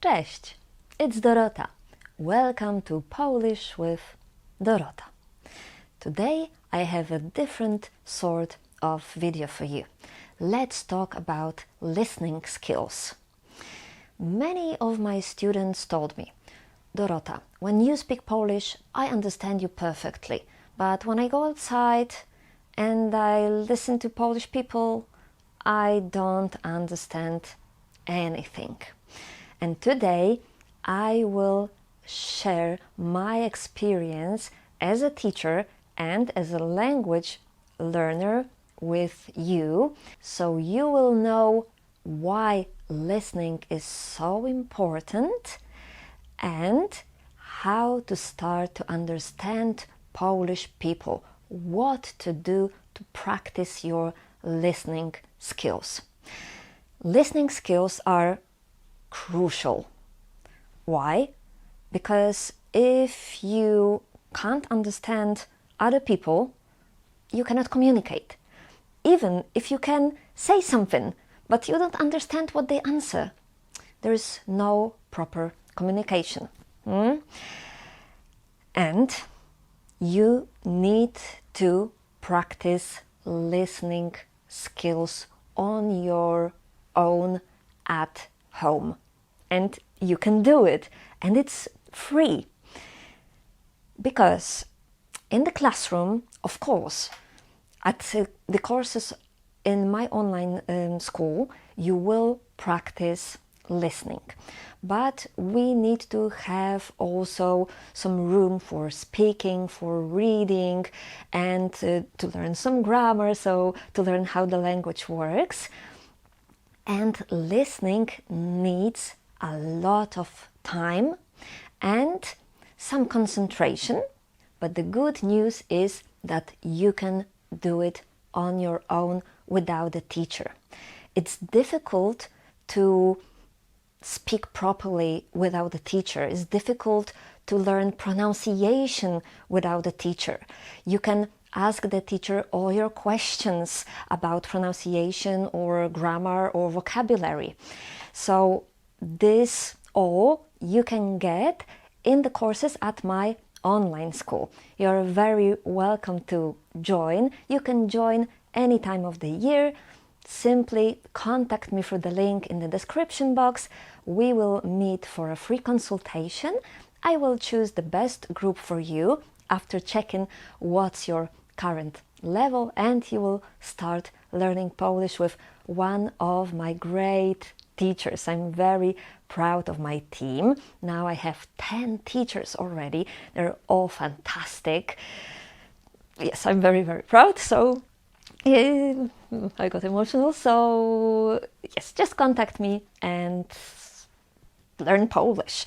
Cześć, it's Dorota. Welcome to Polish with Dorota. Today I have a different sort of video for you. Let's talk about listening skills. Many of my students told me, Dorota, when you speak Polish, I understand you perfectly, but when I go outside and I listen to Polish people, I don't understand anything. And today I will share my experience as a teacher and as a language learner with you, so you will know why listening is so important and how to start to understand Polish people, what to do to practice your listening skills. Listening skills are crucial. Why? Because if you can't understand other people, you cannot communicate. Even if you can say something, but you don't understand what they answer, there is no proper communication. And you need to practice listening skills on your own at home. And you can do it, and it's free. Because in the classroom, of course, at the courses in my online school, you will practice listening. But we need to have also some room for speaking, for reading, and to learn some grammar, so to learn how the language works. And listening needs a lot of time and some concentration, but the good news is that you can do it on your own without a teacher. It's difficult to speak properly without a teacher. It's difficult to learn pronunciation without a teacher. You can ask the teacher all your questions about pronunciation or grammar or vocabulary. So this all you can get in the courses at my online school. You're very welcome to join. You can join any time of the year. Simply contact me through the link in the description box. We will meet for a free consultation. I will choose the best group for you after checking what's your current level, and you will start learning Polish with one of my great teachers. I'm very proud of my team. Now I have 10 teachers already. They're all fantastic. Yes, I'm very, very proud. So I got emotional. So yes, just contact me and learn Polish.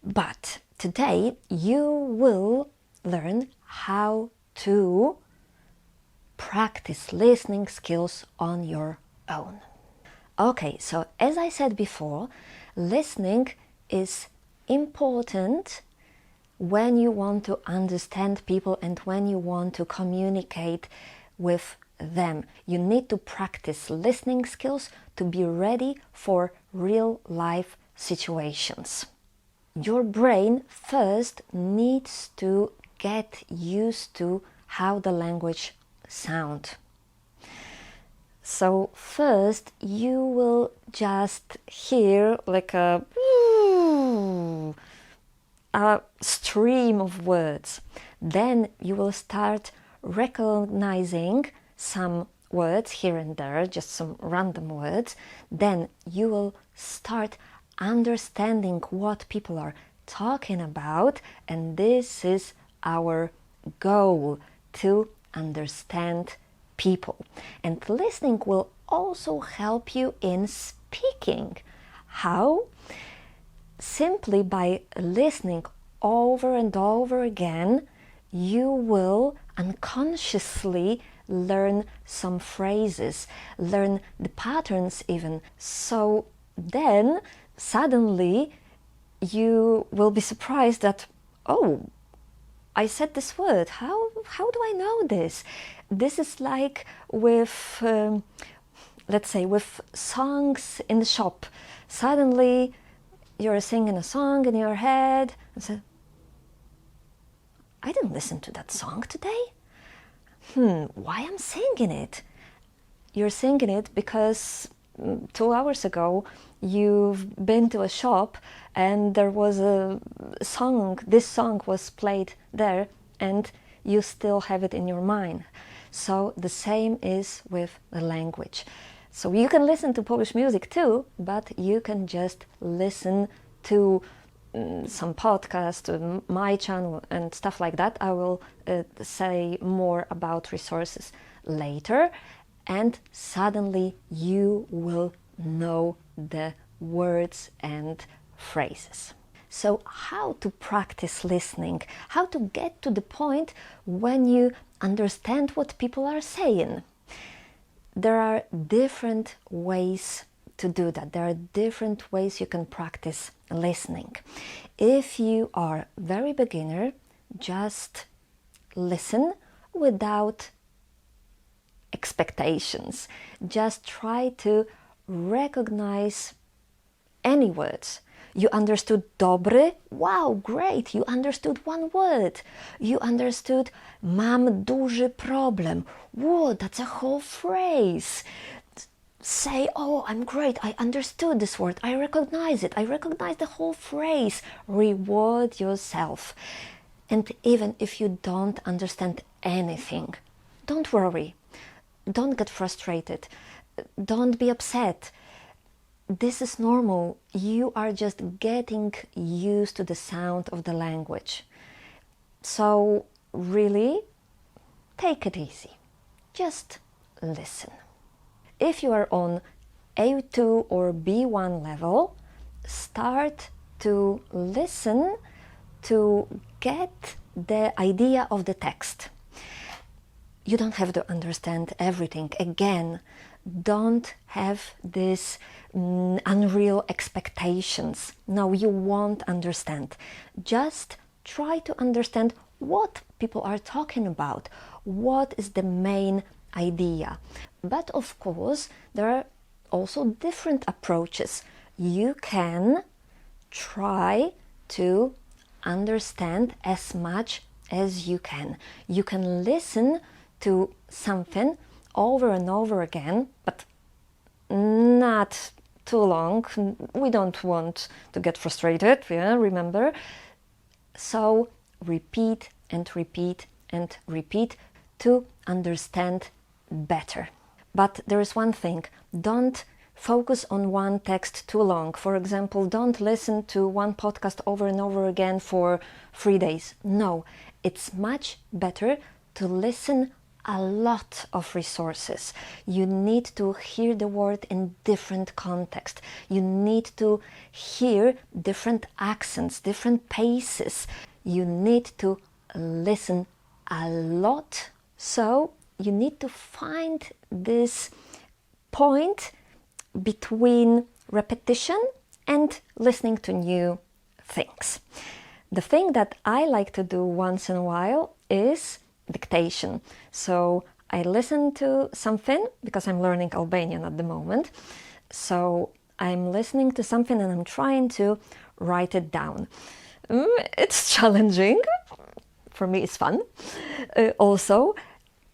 But today you will learn how to practice listening skills on your own. Okay, so as I said before, listening is important when you want to understand people and when you want to communicate with them. You need to practice listening skills to be ready for real life situations. Your brain first needs to get used to how the language sounds. So first you will just hear like a stream of words. Then you will start recognizing some words here and there, just some random words. Then you will start understanding what people are talking about, and this is our goal, to understand people. And listening will also help you in speaking. How? Simply by listening over and over again, you will unconsciously learn some phrases, learn the patterns even. So then suddenly you will be surprised that, oh, I said this word. How do I know this? This is like with, let's say, with songs in the shop. Suddenly you're singing a song in your head and say, I didn't listen to that song today. Why I'm singing it? You're singing it because 2 hours ago you've been to a shop and there was a song, this song was played there, and you still have it in your mind. So the same is with the language. So you can listen to Polish music too, but you can just listen to some podcast, my channel and stuff like that. I will say more about resources later, and suddenly you will know the words and phrases. So how to practice listening? How to get to the point when you understand what people are saying? There are different ways to do that. There are different ways you can practice listening. If you are very beginner, just listen without expectations. Just try to recognize any words. You understood dobry? Wow, great! You understood one word. You understood mam duży problem. Whoa, that's a whole phrase. Say, oh, I'm great. I understood this word. I recognize it. I recognize the whole phrase. Reward yourself. And even if you don't understand anything, don't worry. Don't get frustrated. Don't be upset. This is normal. You are just getting used to the sound of the language. So really, take it easy. Just listen. If you are on A2 or B1 level, start to listen to get the idea of the text. You don't have to understand everything. Again, don't have these unreal expectations. No, you won't understand. Just try to understand what people are talking about. What is the main idea? But of course, there are also different approaches. You can try to understand as much as you can. You can listen to something over and over again, but not too long. We don't want to get frustrated, remember? So repeat and repeat and repeat to understand better. But there is one thing, don't focus on one text too long. For example, don't listen to one podcast over and over again for 3 days. No, it's much better to listen a lot of resources. You need to hear the word in different context. You need to hear different accents, different paces. You need to listen a lot. So you need to find this point between repetition and listening to new things. The thing that I like to do once in a while is dictation. So I listen to something because I'm learning Albanian at the moment. So I'm listening to something and I'm trying to write it down. It's challenging. For me, it's fun also.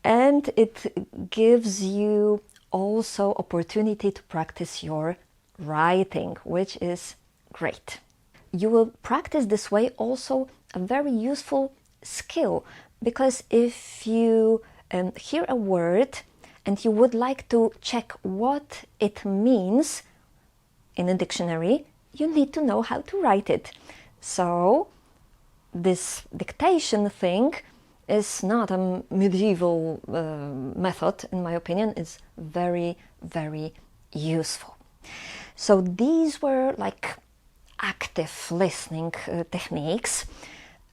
And it gives you also opportunity to practice your writing, which is great. You will practice this way also a very useful skill, because if you hear a word and you would like to check what it means in a dictionary, you need to know how to write it. So this dictation thing is not a medieval method, in my opinion. It's very, very useful. So these were like active listening techniques.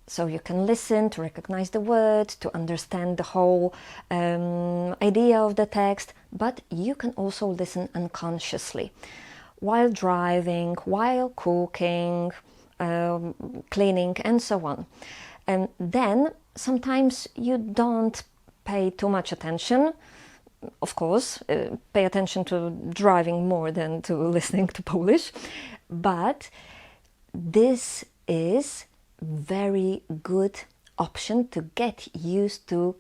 So you can listen to recognize the word, to understand the whole idea of the text, but you can also listen unconsciously while driving, while cooking, cleaning, and so on. And then sometimes you don't pay too much attention. Of course, pay attention to driving more than to listening to Polish, but this is very good option to get used to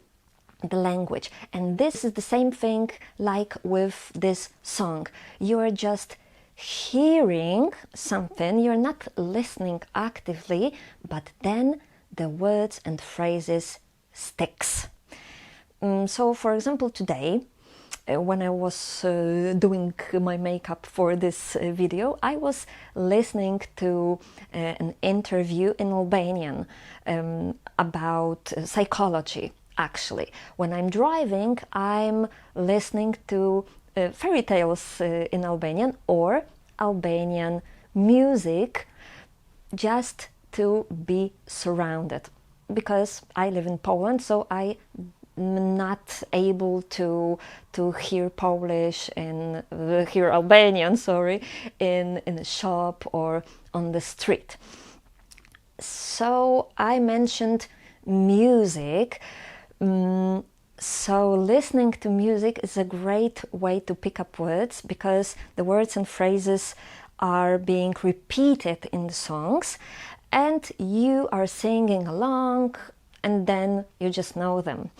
the language. And this is the same thing like with this song. You are just hearing something, you're not listening actively, but then the words and phrases sticks. So for example, today when I was doing my makeup for this video, I was listening to an interview in Albanian about psychology. Actually, when I'm driving, I'm listening to fairy tales in Albanian or Albanian music, just to be surrounded, because I live in Poland, so I'm not able to hear Polish and hear Albanian, sorry, in a shop or on the street. So I mentioned music. So listening to music is a great way to pick up words, because the words and phrases are being repeated in the songs and you are singing along and then you just know them.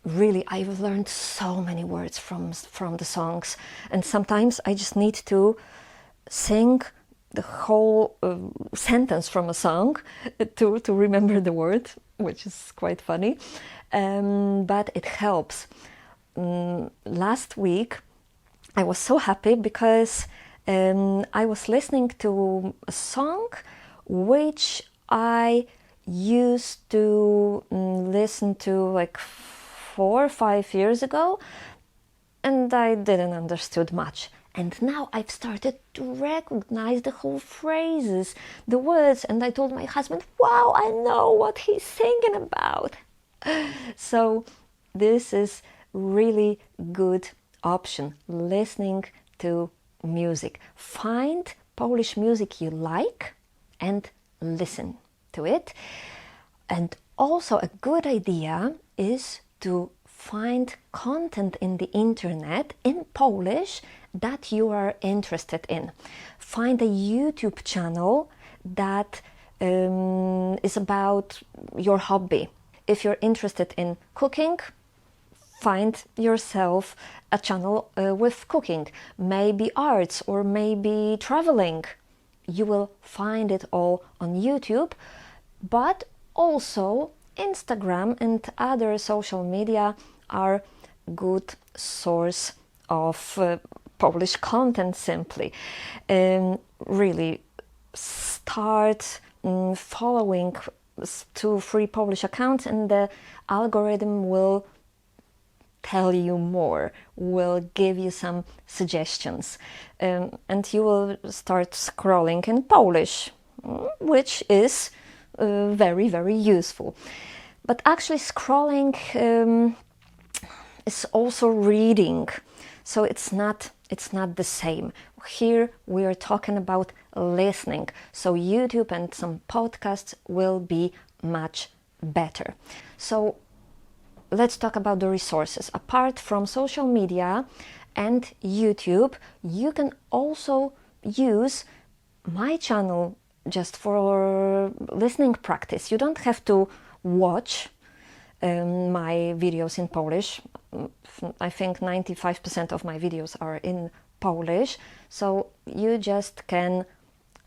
Really, I've learned so many words from the songs, and sometimes I just need to sing the whole sentence from a song to remember the word, which is quite funny, but it helps. Last week I was so happy because I was listening to a song which I used to listen to like 4 or 5 years ago, and I didn't understood much. And now I've started to recognize the whole phrases, the words, and I told my husband, wow, I know what he's singing about. So this is really good option, listening to music. Find Polish music you like and listen to it. And also a good idea is to find content in the internet in Polish that you are interested in. Find a YouTube channel that is about your hobby. If you're interested in cooking, find yourself a channel with cooking, maybe arts or maybe traveling. You will find it all on YouTube, but also Instagram and other social media are good source of Polish content simply. Really start following 2-3 Polish accounts and the algorithm will tell you more, will give you some suggestions, and you will start scrolling in Polish, which is very, very useful. But actually scrolling is also reading, so it's not the same. Here we are talking about listening, so YouTube and some podcasts will be much better. So let's talk about the resources. Apart from social media and YouTube, you can also use my channel just for listening practice. You don't have to watch my videos in Polish. I think 95% of my videos are in Polish, so you just can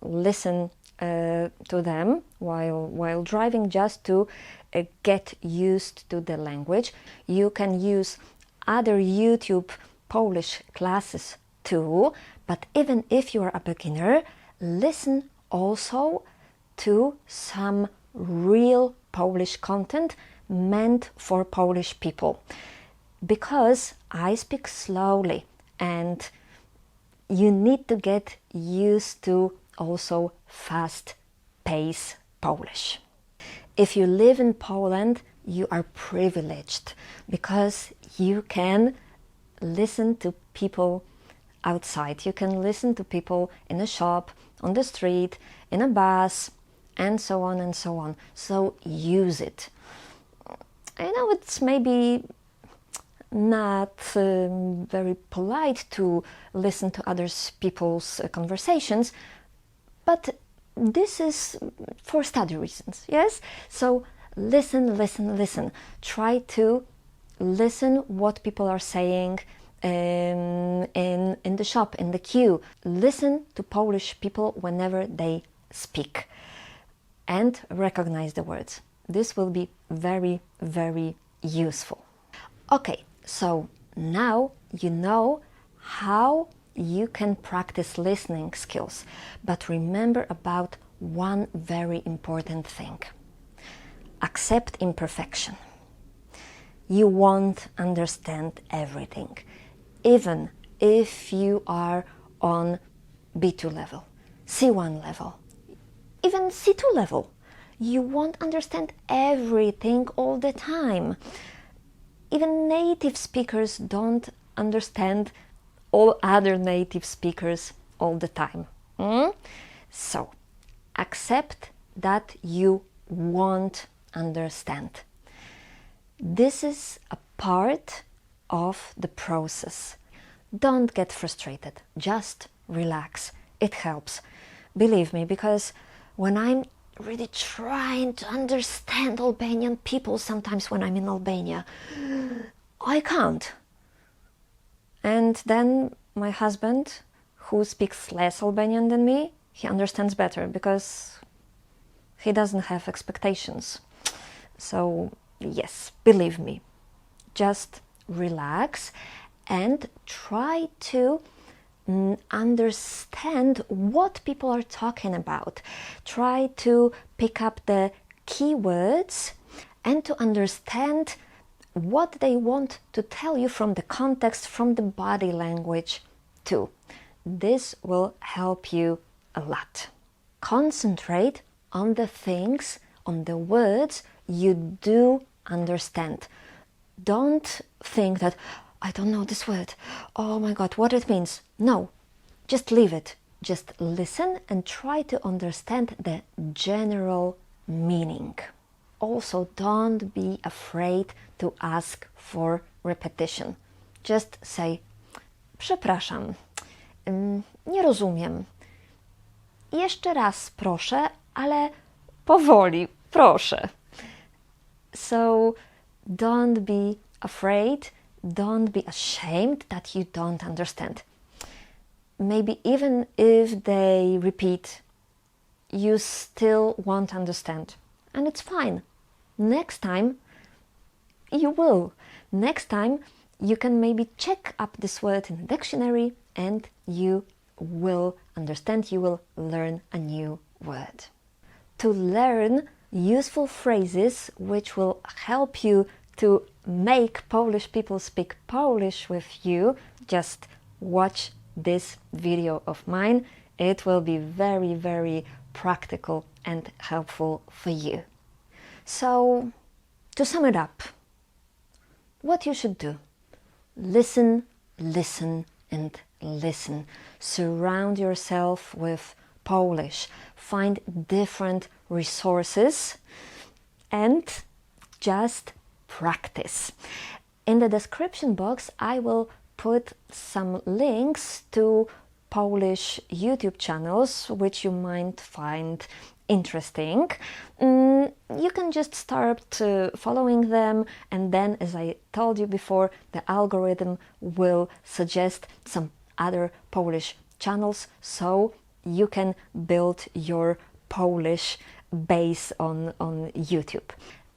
listen to them while driving, just to get used to the language. You can use other YouTube Polish classes too, but even if you are a beginner, listen also to some real Polish content meant for Polish people, because I speak slowly and you need to get used to also fast pace Polish. If you live in Poland, you are privileged because you can listen to people outside. You can listen to people in a shop, on the street, in a bus, and so on and so on. So use it. I know it's maybe not very polite to listen to other people's conversations, But this is for study reasons, yes? So listen, listen, listen. Try to listen what people are saying in the shop, in the queue. Listen to Polish people whenever they speak and recognize the words. This will be very, very useful. Okay, so now you know how you can practice listening skills, but remember about one very important thing. Accept imperfection. You won't understand everything, even if you are on B2 level, C1 level, even C2 level. You won't understand everything all the time. Even native speakers don't understand all other native speakers all the time. So, accept that you won't understand. This is a part of the process. Don't get frustrated, just relax. It helps. Believe me, because when I'm really trying to understand Albanian people, sometimes when I'm in Albania, I can't. And then my husband, who speaks less Albanian than me, he understands better because he doesn't have expectations. So yes, believe me, just relax and try to understand what people are talking about. Try to pick up the keywords and to understand what they want to tell you from the context, from the body language too. This will help you a lot. Concentrate on the things, on the words you do understand. Don't think that, I don't know this word, oh my god, what it means. No, just leave it. Just listen and try to understand the general meaning. Also, don't be afraid to ask for repetition. Just say, przepraszam, nie rozumiem. Jeszcze raz proszę, ale powoli, proszę. So, don't be afraid, don't be ashamed that you don't understand. Maybe even if they repeat, you still won't understand. And it's fine. Next time, you will. Next time, you can maybe check up this word in the dictionary and you will understand, you will learn a new word. To learn useful phrases which will help you to make Polish people speak Polish with you, just watch this video of mine. It will be very, very practical and helpful for you. So, to sum it up, what you should do: listen, listen, and listen. Surround yourself with Polish. Find different resources and just practice. In the description box, I will put some links to Polish YouTube channels which you might find interesting. You can just start following them, and then, as I told you before, the algorithm will suggest some other Polish channels, so you can build your Polish base on YouTube.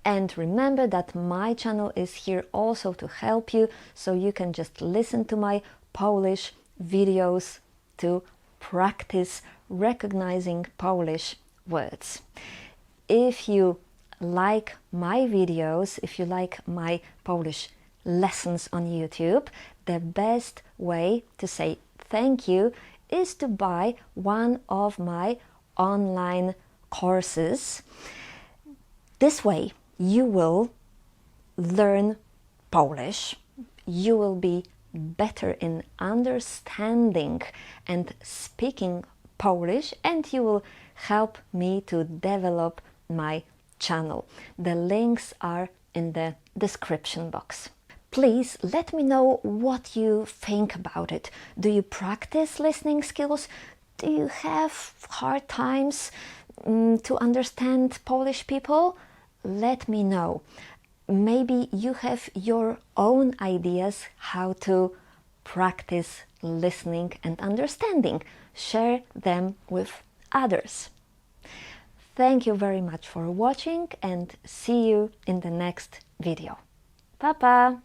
And remember that my channel is here also to help you, so you can just listen to my Polish videos to practice recognizing Polish words. If you like my videos, if you like my Polish lessons on YouTube, the best way to say thank you is to buy one of my online courses. This way you will learn Polish, you will be better in understanding and speaking Polish, and you will help me to develop my channel. The links are in the description box. Please let me know what you think about it. Do you practice listening skills? Do you have hard times to understand Polish people? Let me know. Maybe you have your own ideas how to practice listening and understanding. Share them with others. Thank you very much for watching and see you in the next video. Pa pa!